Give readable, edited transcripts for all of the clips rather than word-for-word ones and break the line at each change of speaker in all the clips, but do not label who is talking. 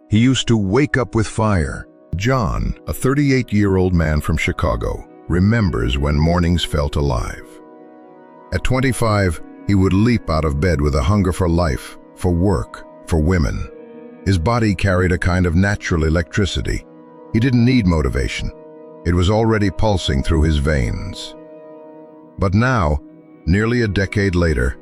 He used to wake up with fire. John, a 38-year-old man from Chicago, remembers when mornings felt alive. At 25, he would leap out of bed with a hunger for life, for work, for women. His body carried a kind of natural electricity. He didn't need motivation. It was already pulsing through his veins. But now, nearly a decade later,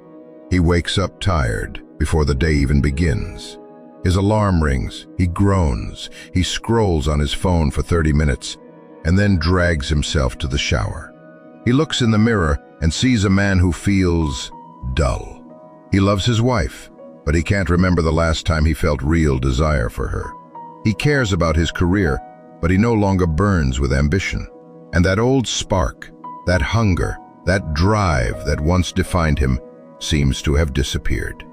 he wakes up tired before the day even begins. His alarm rings, he groans, he scrolls on his phone for 30 minutes, and then drags himself to the shower. He looks in the mirror and sees a man who feels dull. He loves his wife, but he can't remember the last time he felt real desire for her. He cares about his career, but he no longer burns with ambition. And that old spark, that hunger, that drive that once defined him seems to have disappeared.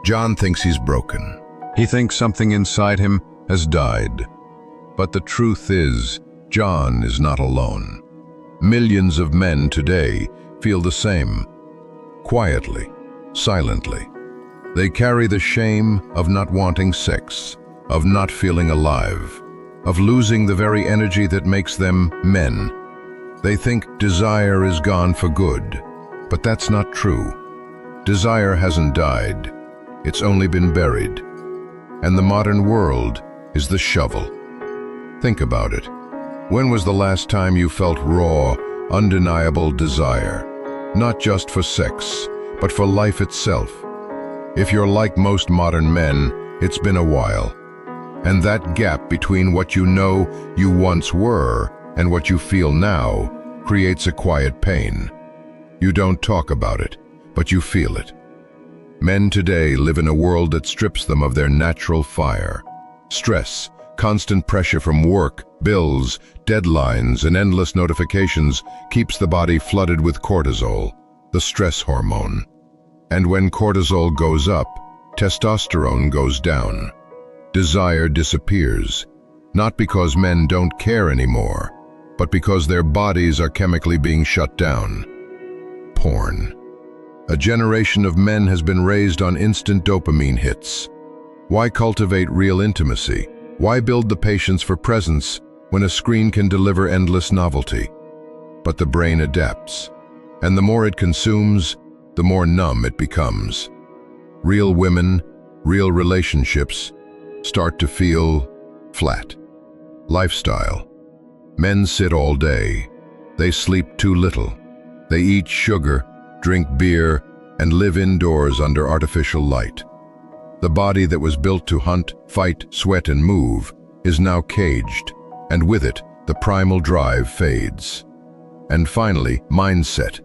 John thinks he's broken. He thinks something inside him has died. But the truth is, John is not alone. Millions of men today feel the same. Quietly, silently. They carry the shame of not wanting sex, of not feeling alive, of losing the very energy that makes them men. They think desire is gone for good, but that's not true. Desire hasn't died. It's only been buried. And the modern world is the shovel. Think about it. When was the last time you felt raw, undeniable desire? Not just for sex, but for life itself. If you're like most modern men, it's been a while. And that gap between what you know you once were and what you feel now creates a quiet pain. You don't talk about it, but you feel it. Men today live in a world that strips them of their natural fire. Stress, constant pressure from work, bills, deadlines, and endless notifications keeps the body flooded with cortisol, the stress hormone. And when cortisol goes up, testosterone goes down. Desire disappears, not because men don't care anymore, but because their bodies are chemically being shut down. Porn. A generation of men has been raised on instant dopamine hits. Why cultivate real intimacy? Why build the patience for presence when a screen can deliver endless novelty? But the brain adapts, and the more it consumes, the more numb it becomes. Real women, real relationships start to feel flat. Lifestyle. Men sit all day. They sleep too little. They eat sugar, drink beer, and live indoors under artificial light. The body that was built to hunt, fight, sweat, and move is now caged, and with it, the primal drive fades. And finally, mindset.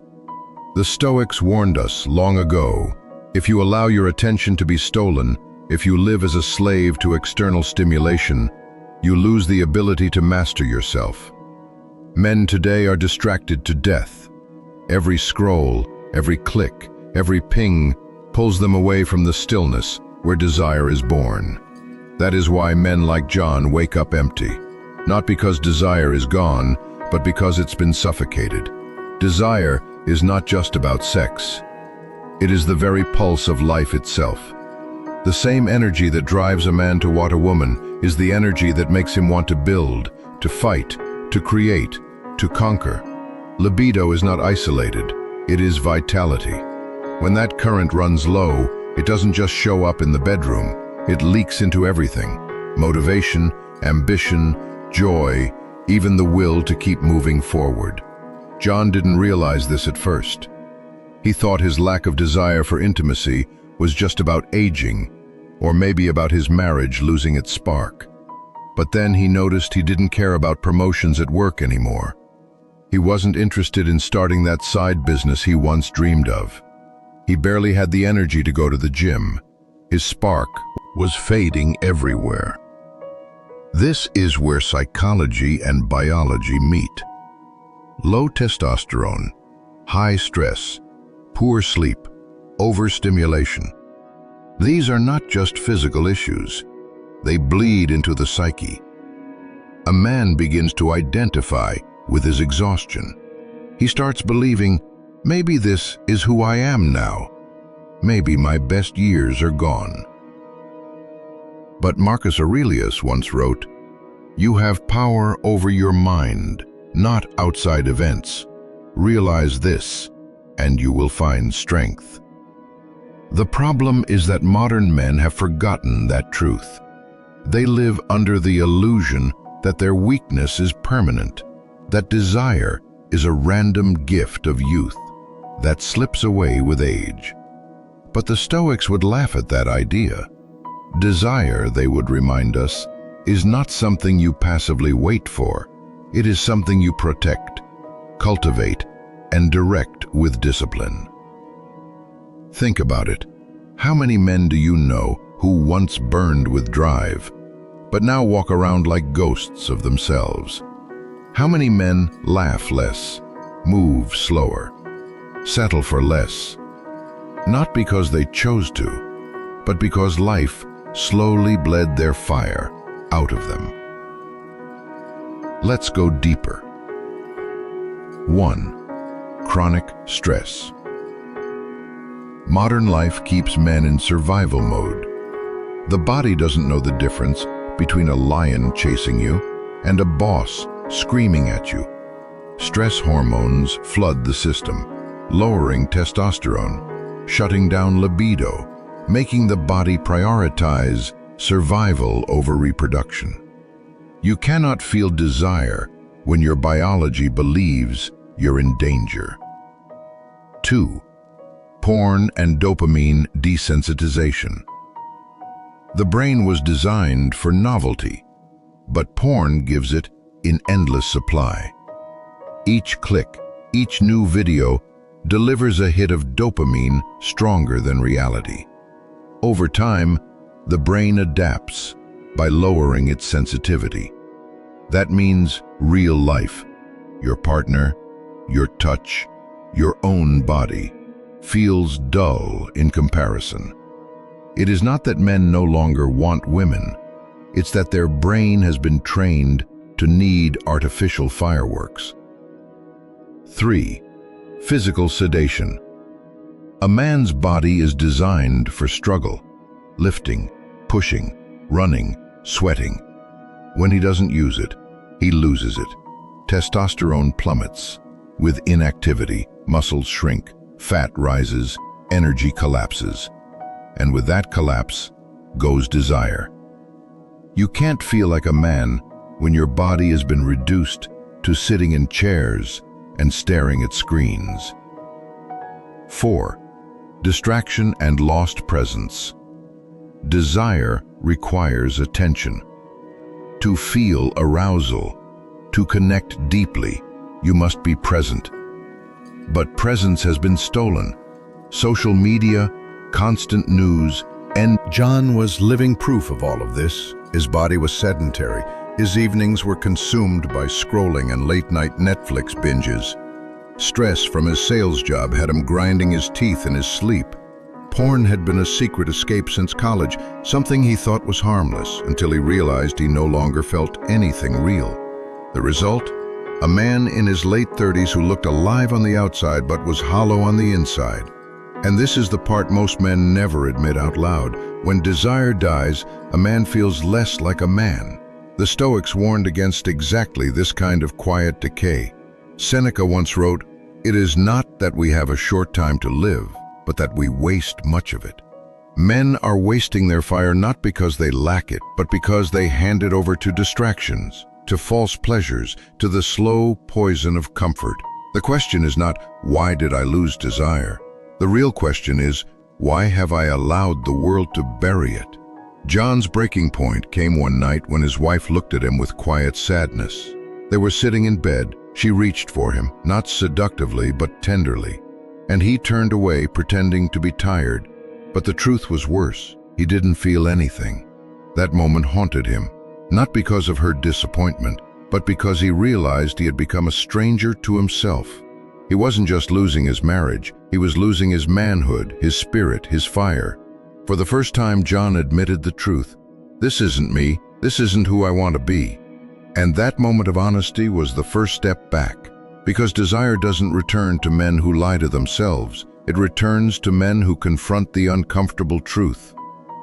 The Stoics warned us long ago, if you allow your attention to be stolen, if you live as a slave to external stimulation, you lose the ability to master yourself. Men today are distracted to death. Every scroll, every click, every ping pulls them away from the stillness where desire is born. That is why men like John wake up empty. Not because desire is gone, but because it's been suffocated. Desire is not just about sex. It is the very pulse of life itself. The same energy that drives a man to want a woman is the energy that makes him want to build, to fight, to create, to conquer. Libido is not isolated, it is vitality. When that current runs low, it doesn't just show up in the bedroom, it leaks into everything. Motivation, ambition, joy, even the will to keep moving forward. John didn't realize this at first. He thought his lack of desire for intimacy was just about aging, or maybe about his marriage losing its spark. But then he noticed he didn't care about promotions at work anymore. He wasn't interested in starting that side business he once dreamed of. He barely had the energy to go to the gym. His spark was fading everywhere. This is where psychology and biology meet. Low testosterone, high stress, poor sleep, overstimulation. These are not just physical issues. They bleed into the psyche. A man begins to identify with his exhaustion. He starts believing, maybe this is who I am now. Maybe my best years are gone. But Marcus Aurelius once wrote, "You have power over your mind, not outside events. Realize this, and you will find strength." The problem is that modern men have forgotten that truth. They live under the illusion that their weakness is permanent, that desire is a random gift of youth that slips away with age. But the Stoics would laugh at that idea. Desire, they would remind us, is not something you passively wait for. It is something you protect, cultivate, and direct with discipline. Think about it. How many men do you know who once burned with drive, but now walk around like ghosts of themselves? How many men laugh less, move slower, settle for less? Not because they chose to, but because life slowly bled their fire out of them. Let's go deeper. 1. Chronic stress. Modern life keeps men in survival mode. The body doesn't know the difference between a lion chasing you and a boss screaming at you. Stress hormones flood the system, lowering testosterone, shutting down libido, making the body prioritize survival over reproduction. You cannot feel desire when your biology believes you're in danger. 2. Porn and dopamine desensitization. The brain was designed for novelty, but porn gives it in endless supply. Each click, each new video delivers a hit of dopamine stronger than reality. Over time, the brain adapts by lowering its sensitivity. That means real life, your partner, your touch, your own body, feels dull in comparison. It is not that men no longer want women, it's that their brain has been trained to need artificial fireworks. 3. Physical sedation. A man's body is designed for struggle, lifting, pushing, running, sweating. When he doesn't use it, he loses it. Testosterone plummets. With inactivity, muscles shrink, fat rises, energy collapses. And with that collapse goes desire. You can't feel like a man when your body has been reduced to sitting in chairs and staring at screens. 4. Distraction and lost presence. Desire requires attention. To feel arousal, to connect deeply, you must be present. But presence has been stolen. Social media, constant news, and
John was living proof of all of this. His body was sedentary. His evenings were consumed by scrolling and late-night Netflix binges. Stress from his sales job had him grinding his teeth in his sleep. Porn had been a secret escape since college, something he thought was harmless, until he realized he no longer felt anything real. The result? A man in his late 30s who looked alive on the outside but was hollow on the inside. And this is the part most men never admit out loud. When desire dies, a man feels less like a man. The Stoics warned against exactly this kind of quiet decay. Seneca once wrote, "It is not that we have a short time to live, but that we waste much of it." Men are wasting their fire not because they lack it, but because they hand it over to distractions, to false pleasures, to the slow poison of comfort. The question is not, why did I lose desire? The real question is, why have I allowed the world to bury it? John's breaking point came one night when his wife looked at him with quiet sadness. They were sitting in bed. She reached for him, not seductively, but tenderly. And he turned away, pretending to be tired. But the truth was worse. He didn't feel anything. That moment haunted him, not because of her disappointment, but because he realized he had become a stranger to himself. He wasn't just losing his marriage, he was losing his manhood, his spirit, his fire. For the first time, John admitted the truth. This isn't me. This isn't who I want to be. And that moment of honesty was the first step back. Because desire doesn't return to men who lie to themselves. It returns to men who confront the uncomfortable truth.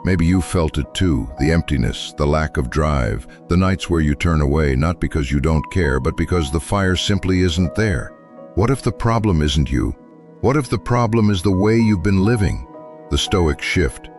Maybe you felt it too, the emptiness, the lack of drive, the nights where you turn away, not because you don't care, but because the fire simply isn't there. What if the problem isn't you? What if the problem is the way you've been living? The Stoic shift.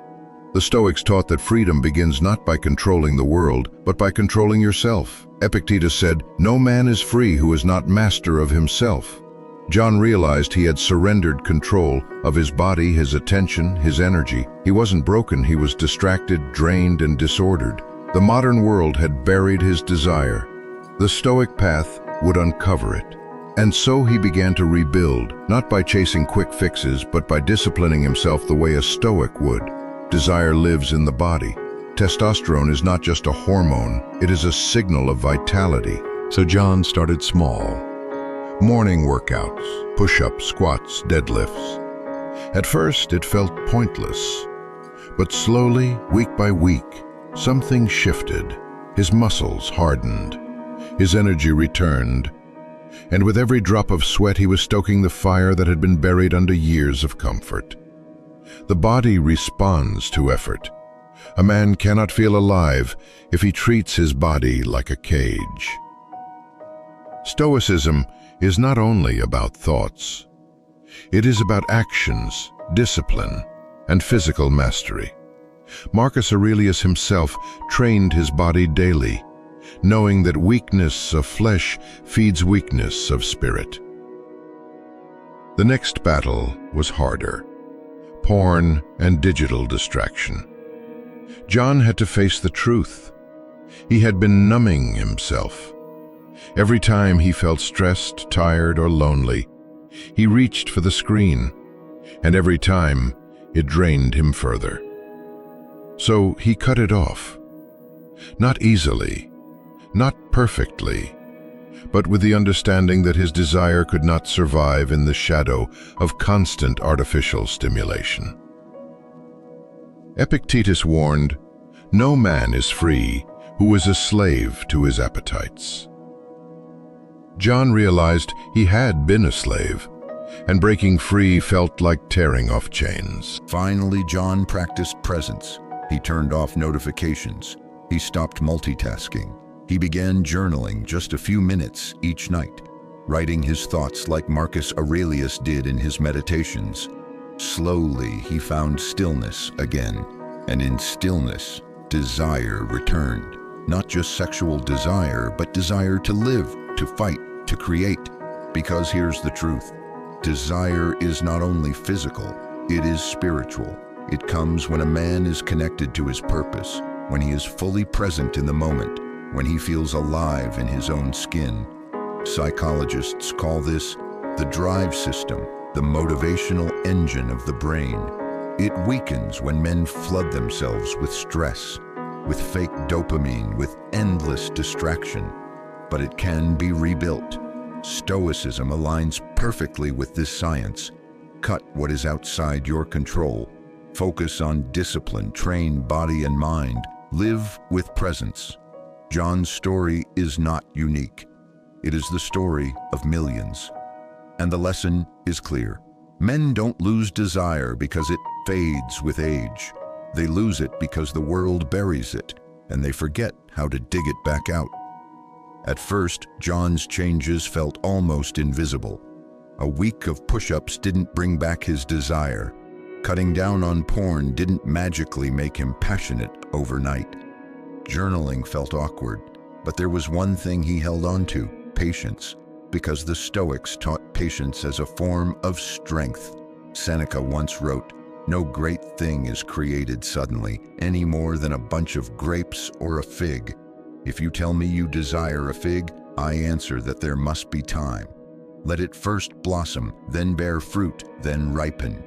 The Stoics taught that freedom begins not by controlling the world, but by controlling yourself. Epictetus said, "No man is free who is not master of himself." John realized he had surrendered control of his body, his attention, his energy. He wasn't broken, he was distracted, drained, and disordered. The modern world had buried his desire. The Stoic path would uncover it. And so he began to rebuild, not by chasing quick fixes, but by disciplining himself the way a Stoic would. Desire lives in the body. Testosterone is not just a hormone, it is a signal of vitality. So John started small. Morning workouts, push-ups, squats, deadlifts. At first, it felt pointless. But slowly, week by week, something shifted. His muscles hardened. His energy returned. And with every drop of sweat, he was stoking the fire that had been buried under years of comfort. The body responds to effort. A man cannot feel alive if he treats his body like a cage. Stoicism is not only about thoughts. It is about actions, discipline, and physical mastery. Marcus Aurelius himself trained his body daily, knowing that weakness of flesh feeds weakness of spirit. The next battle was harder: porn and digital distraction. John had to face the truth. He had been numbing himself. Every time he felt stressed, tired, or lonely, he reached for the screen, and every time it drained him further. So he cut it off. Not easily, not perfectly, but with the understanding that his desire could not survive in the shadow of constant artificial stimulation. Epictetus warned, "No man is free who is a slave to his appetites." John realized he had been a slave, and breaking free felt like tearing off chains.
Finally, John practiced presence. He turned off notifications. He stopped multitasking. He began journaling just a few minutes each night, writing his thoughts like Marcus Aurelius did in his meditations. Slowly, he found stillness again, and in stillness, desire returned. Not just sexual desire, but desire to live, to fight, to create. Because here's the truth: desire is not only physical, it is spiritual. It comes when a man is connected to his purpose, when he is fully present in the moment, when he feels alive in his own skin. Psychologists call this the drive system, the motivational engine of the brain. It weakens when men flood themselves with stress, with fake dopamine, with endless distraction. But it can be rebuilt. Stoicism aligns perfectly with this science. Cut what is outside your control. Focus on discipline, train body and mind. Live with presence. John's story is not unique. It is the story of millions. And the lesson is clear. Men don't lose desire because it fades with age. They lose it because the world buries it, and they forget how to dig it back out. At first, John's changes felt almost invisible. A week of push-ups didn't bring back his desire. Cutting down on porn didn't magically make him passionate overnight. Journaling felt awkward, but there was one thing he held on to: patience, because the Stoics taught patience as a form of strength. Seneca once wrote, "No great thing is created suddenly, any more than a bunch of grapes or a fig. If you tell me you desire a fig, I answer that there must be time. Let it first blossom, then bear fruit, then ripen."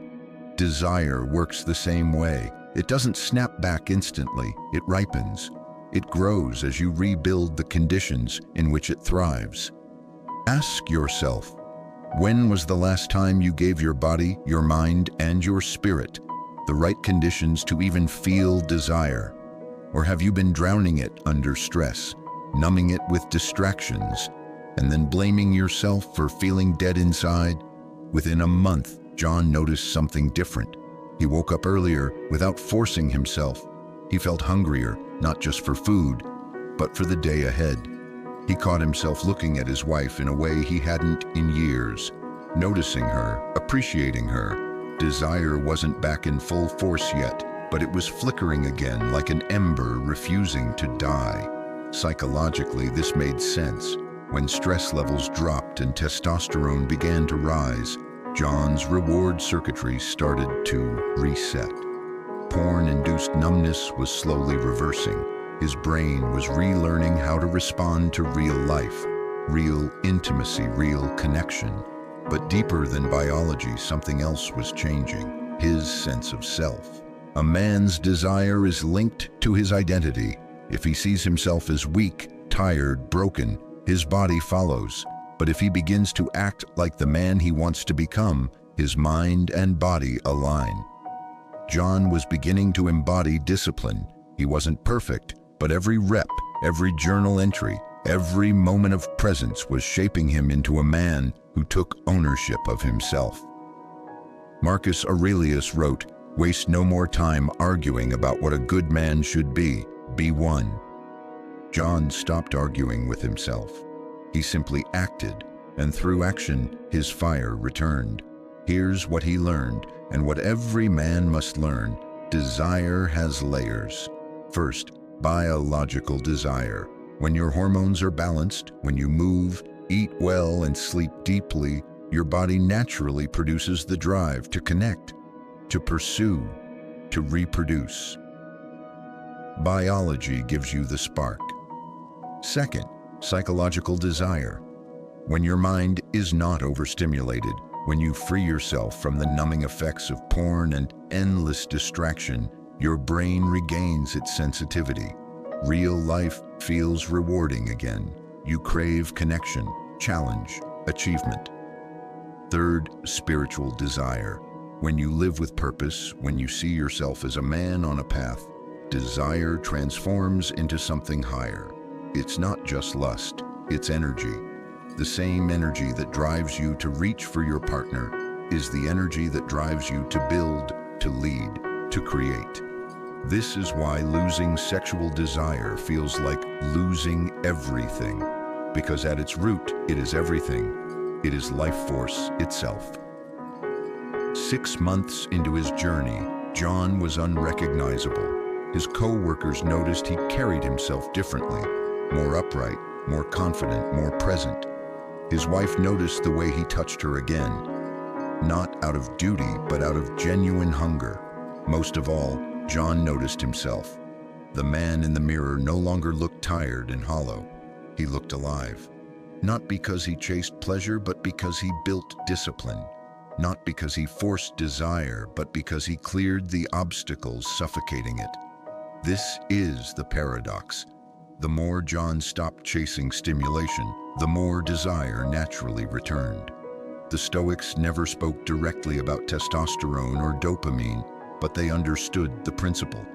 Desire works the same way. It doesn't snap back instantly, it ripens. It grows as you rebuild the conditions in which it thrives. Ask yourself, when was the last time you gave your body, your mind, and your spirit the right conditions to even feel desire? Or have you been drowning it under stress, numbing it with distractions, and then blaming yourself for feeling dead inside? Within a month, John noticed something different. He woke up earlier without forcing himself. He felt hungrier, not just for food, but for the day ahead. He caught himself looking at his wife in a way he hadn't in years, noticing her, appreciating her. Desire wasn't back in full force yet, but it was flickering again like an ember refusing to die. Psychologically, this made sense. When stress levels dropped and testosterone began to rise, John's reward circuitry started to reset. Porn-induced numbness was slowly reversing. His brain was relearning how to respond to real life, real intimacy, real connection. But deeper than biology, something else was changing: his sense of self. A man's desire is linked to his identity. If he sees himself as weak, tired, broken, his body follows. But if he begins to act like the man he wants to become, his mind and body align. John was beginning to embody discipline. He wasn't perfect, but every rep, every journal entry, every moment of presence was shaping him into a man who took ownership of himself. Marcus Aurelius wrote, "Waste no more time arguing about what a good man should be one." John stopped arguing with himself. He simply acted, and through action, his fire returned. Here's what he learned, and what every man must learn: desire has layers. First, biological desire. When your hormones are balanced, when you move, eat well, and sleep deeply, your body naturally produces the drive to connect, to pursue, to reproduce. Biology gives you the spark. Second, psychological desire. When your mind is not overstimulated, when you free yourself from the numbing effects of porn and endless distraction, your brain regains its sensitivity. Real life feels rewarding again. You crave connection, challenge, achievement. Third, spiritual desire. When you live with purpose, when you see yourself as a man on a path, desire transforms into something higher. It's not just lust, it's energy. The same energy that drives you to reach for your partner is the energy that drives you to build, to lead, to create. This is why losing sexual desire feels like losing everything, because at its root, it is everything. It is life force itself. 6 months into his journey, John was unrecognizable. His co-workers noticed he carried himself differently, more upright, more confident, more present. His wife noticed the way he touched her again, not out of duty, but out of genuine hunger. Most of all, John noticed himself. The man in the mirror no longer looked tired and hollow. He looked alive. Not because he chased pleasure, but because he built discipline. Not because he forced desire, but because he cleared the obstacles suffocating it. This is the paradox. The more John stopped chasing stimulation, the more desire naturally returned. The Stoics never spoke directly about testosterone or dopamine, but they understood the principle.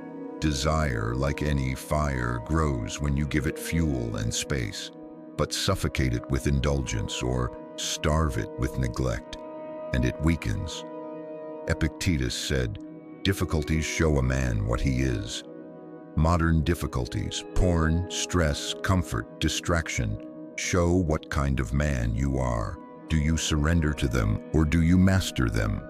Desire, like any fire, grows when you give it fuel and space, but suffocate it with indulgence or starve it with neglect, and it weakens. Epictetus said, "Difficulties show a man what he is." Modern difficulties, porn, stress, comfort, distraction, show what kind of man you are. Do you surrender to them, or do you master them?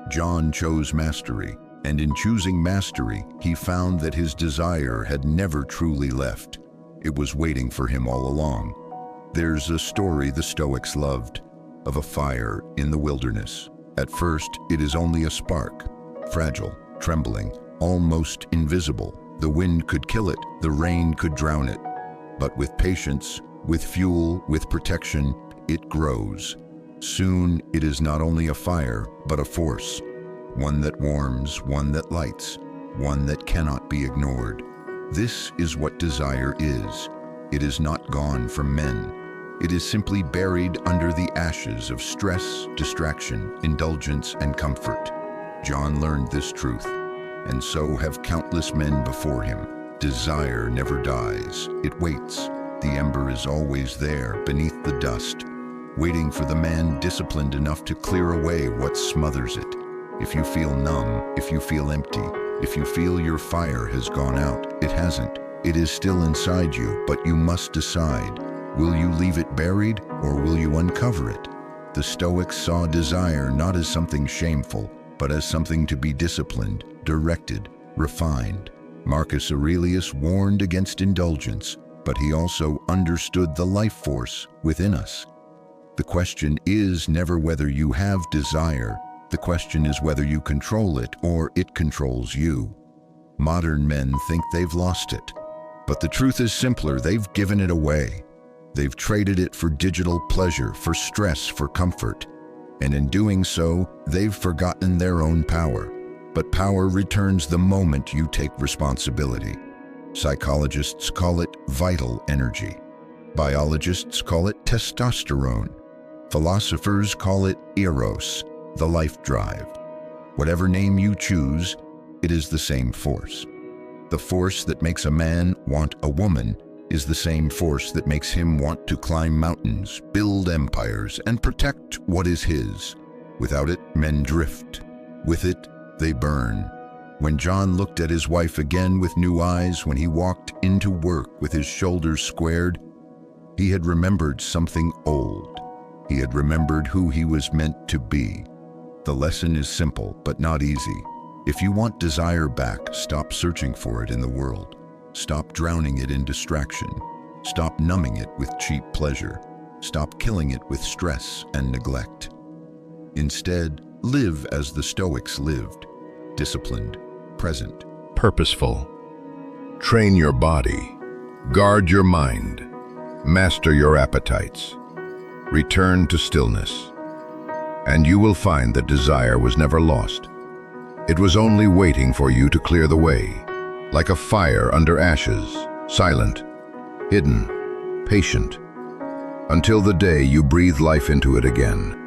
John chose mastery, and in choosing mastery, he found that his desire had never truly left. It was waiting for him all along. There's a story the Stoics loved, of a fire in the wilderness. At first, it is only a spark, fragile, trembling, almost invisible. The wind could kill it, the rain could drown it. But with patience, with fuel, with protection, it grows. Soon, it is not only a fire, but a force. One that warms, one that lights, one that cannot be ignored. This is what desire is. It is not gone from men. It is simply buried under the ashes of stress, distraction, indulgence, and comfort. John learned this truth, and so have countless men before him. Desire never dies. It waits. The ember is always there, beneath the dust, waiting for the man disciplined enough to clear away what smothers it. If you feel numb, if you feel empty, If you feel your fire has gone out, it hasn't. It is still inside you, but you must decide. Will you leave it buried, or will you uncover it? The Stoics saw desire not as something shameful, but as something to be disciplined, directed, refined. Marcus Aurelius warned against indulgence, but he also understood the life force within us. The question is never whether you have desire. The question is whether you control it or it controls you. Modern men think they've lost it, but the truth is simpler. They've given it away. They've traded it for digital pleasure, for stress, for comfort. And in doing so, they've forgotten their own power. But power returns the moment you take responsibility. Psychologists call it vital energy. Biologists call it testosterone. Philosophers call it eros, the life drive. Whatever name you choose, it is the same force. The force that makes a man want a woman is the same force that makes him want to climb mountains, build empires, and protect what is his. Without it, men drift. With it, they burn. When John looked at his wife again with new eyes, when he walked into work with his shoulders squared, he had remembered something old. He had remembered who he was meant to be. The lesson is simple, but not easy. If you want desire back, stop searching for it in the world. Stop drowning it in distraction. Stop numbing it with cheap pleasure. Stop killing it with stress and neglect. Instead, live as the Stoics lived, disciplined, present,
Purposeful. Train your body. Guard your mind. Master your appetites. Return to stillness. And you will find that desire was never lost. It was only waiting for you to clear the way, like a fire under ashes, silent, hidden, patient, until the day you breathe life into it again.